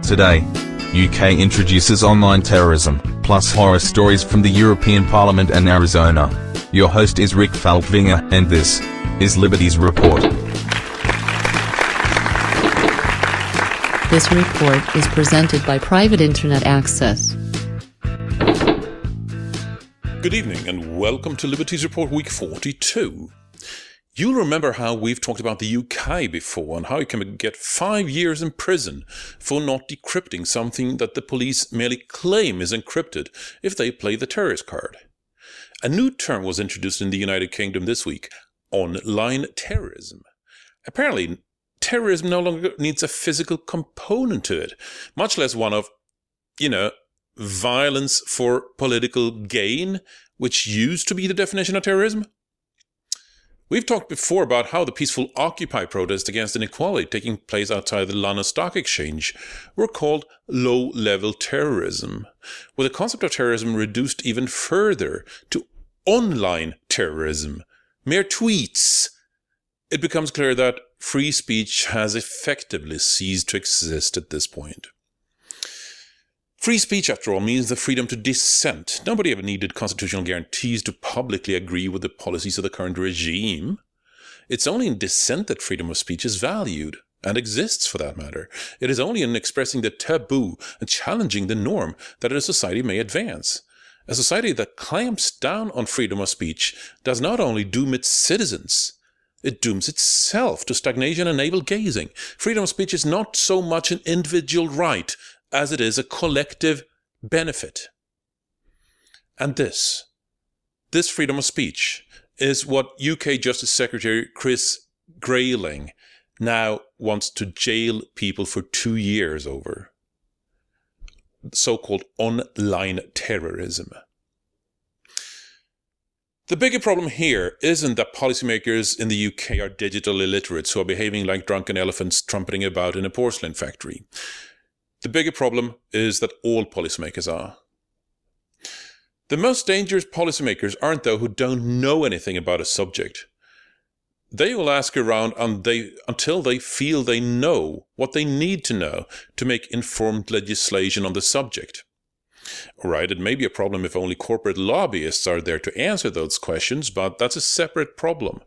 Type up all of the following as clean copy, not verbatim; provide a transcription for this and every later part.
Today, UK introduces online terrorism, plus horror stories from the European Parliament and Arizona. Your host is Rick Falkvinger, and this is Liberties Report. This report is presented by Private Internet Access. Good evening and welcome to Liberties Report Week 42. You'll remember how we've talked about the UK before and how you can get 5 years in prison for not decrypting something that the police merely claim is encrypted if they play the terrorist card. A new term was introduced in the United Kingdom this week: online terrorism. Apparently, terrorism no longer needs a physical component to it, much less one of, violence for political gain, which used to be the definition of terrorism. We've talked before about how the peaceful Occupy protests against inequality taking place outside the London Stock Exchange were called low-level terrorism, with the concept of terrorism reduced even further to online terrorism, mere tweets. It becomes clear that free speech has effectively ceased to exist at this point. Free speech, after all, means the freedom to dissent. Nobody ever needed constitutional guarantees to publicly agree with the policies of the current regime. It's only in dissent that freedom of speech is valued, and exists for that matter. It is only in expressing the taboo and challenging the norm that a society may advance. A society that clamps down on freedom of speech does not only doom its citizens, it dooms itself to stagnation and navel-gazing. Freedom of speech is not so much an individual right as it is a collective benefit. And this freedom of speech is what UK Justice Secretary Chris Grayling now wants to jail people for 2 years over. So-called online terrorism. The bigger problem here isn't that policymakers in the UK are digital illiterates who are behaving like drunken elephants trumpeting about in a porcelain factory. The bigger problem is that all policymakers are. The most dangerous policymakers aren't those who don't know anything about a subject. They will ask around until they feel they know what they need to know to make informed legislation on the subject. Alright, it may be a problem if only corporate lobbyists are there to answer those questions, but that's a separate problem.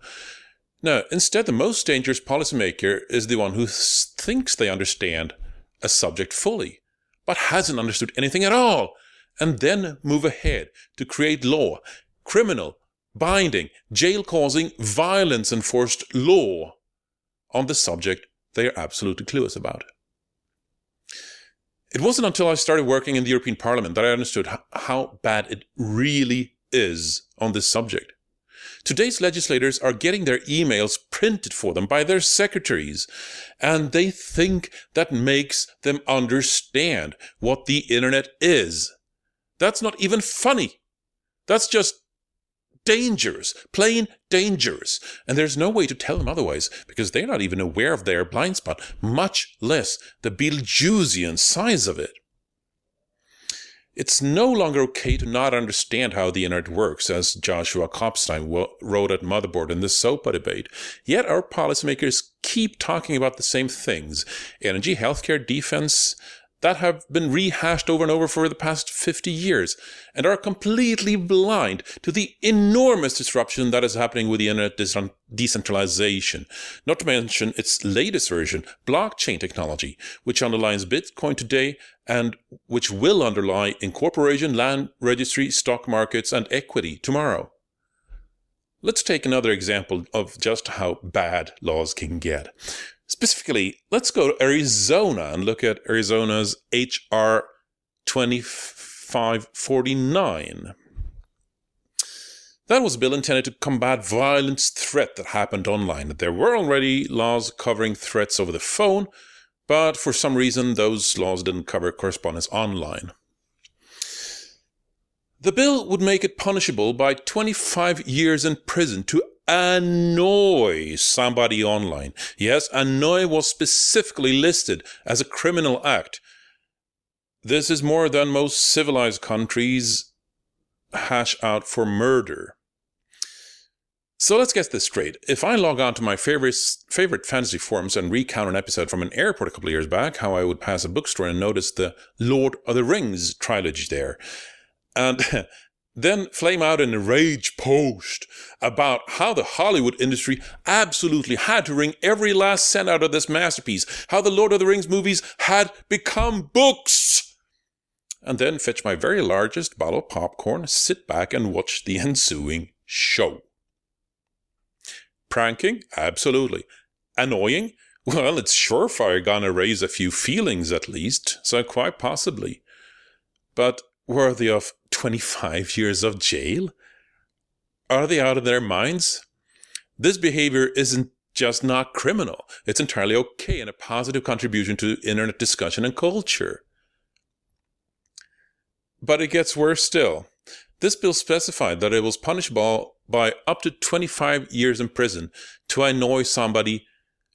No, instead, the most dangerous policymaker is the one who thinks they understand a subject fully, but hasn't understood anything at all, and then move ahead to create law, criminal, binding, jail-causing, violence-enforced law on the subject they are absolutely clueless about. It wasn't until I started working in the European Parliament that I understood how bad it really is on this subject. Today's legislators are getting their emails printed for them by their secretaries, and they think that makes them understand what the internet is. That's not even funny. That's just dangerous, plain dangerous. And there's no way to tell them otherwise, because they're not even aware of their blind spot, much less the Beethovesian size of it. It's no longer okay to not understand how the internet works, as Joshua Kopstein wrote at Motherboard in the SOPA debate. Yet our policymakers keep talking about the same things: energy, healthcare, defense, that have been rehashed over and over for the past 50 years, and are completely blind to the enormous disruption that is happening with the internet decentralization, not to mention its latest version, blockchain technology, which underlies Bitcoin today and which will underlie incorporation, land registry, stock markets, and equity tomorrow. Let's take another example of just how bad laws can get. Specifically, let's go to Arizona and look at Arizona's H.R. 2549. That was a bill intended to combat violent threat that happened online. There were already laws covering threats over the phone, but for some reason those laws didn't cover correspondence online. The bill would make it punishable by 25 years in prison to annoy somebody online. Yes, annoy was specifically listed as a criminal act. This is more than most civilized countries hash out for murder. So let's get this straight. If I log on to my favorite fantasy forums and recount an episode from an airport a couple of years back, how I would pass a bookstore and notice the Lord of the Rings trilogy there, and then flame out in a rage post about how the Hollywood industry absolutely had to wring every last cent out of this masterpiece, how the Lord of the Rings movies had become books, and then fetch my very largest bottle of popcorn, sit back and watch the ensuing show. Pranking? Absolutely. Annoying? Well, it's surefire gonna raise a few feelings at least, so quite possibly. But worthy of 25 years of jail? Are they out of their minds? This behavior isn't just not criminal, it's entirely okay and a positive contribution to internet discussion and culture. But it gets worse still. This bill specified that it was punishable by up to 25 years in prison to annoy somebody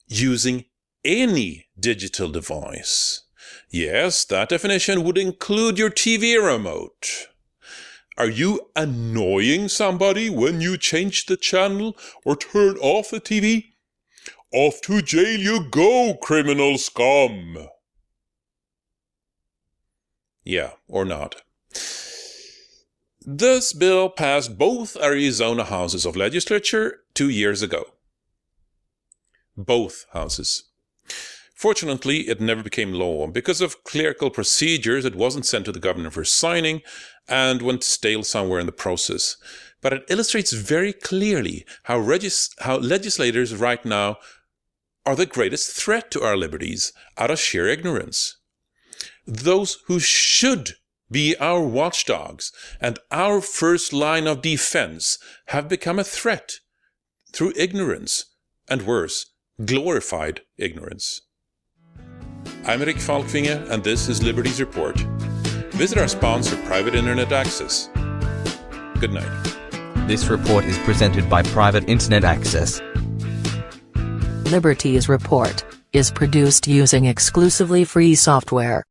using any digital device. Yes, that definition would include your TV remote. Are you annoying somebody when you change the channel or turn off the TV? Off to jail you go, criminal scum! Yeah, or not. This bill passed both Arizona houses of legislature 2 years ago. Both houses. Fortunately, it never became law. Because of clerical procedures, it wasn't sent to the governor for signing and went stale somewhere in the process. But it illustrates very clearly how legislators right now are the greatest threat to our liberties out of sheer ignorance. Those who should be our watchdogs and our first line of defense have become a threat through ignorance, and worse, glorified ignorance. I'm Rick Falkvinge, and this is Liberties Report. Visit our sponsor, Private Internet Access. Good night. This report is presented by Private Internet Access. Liberties Report is produced using exclusively free software.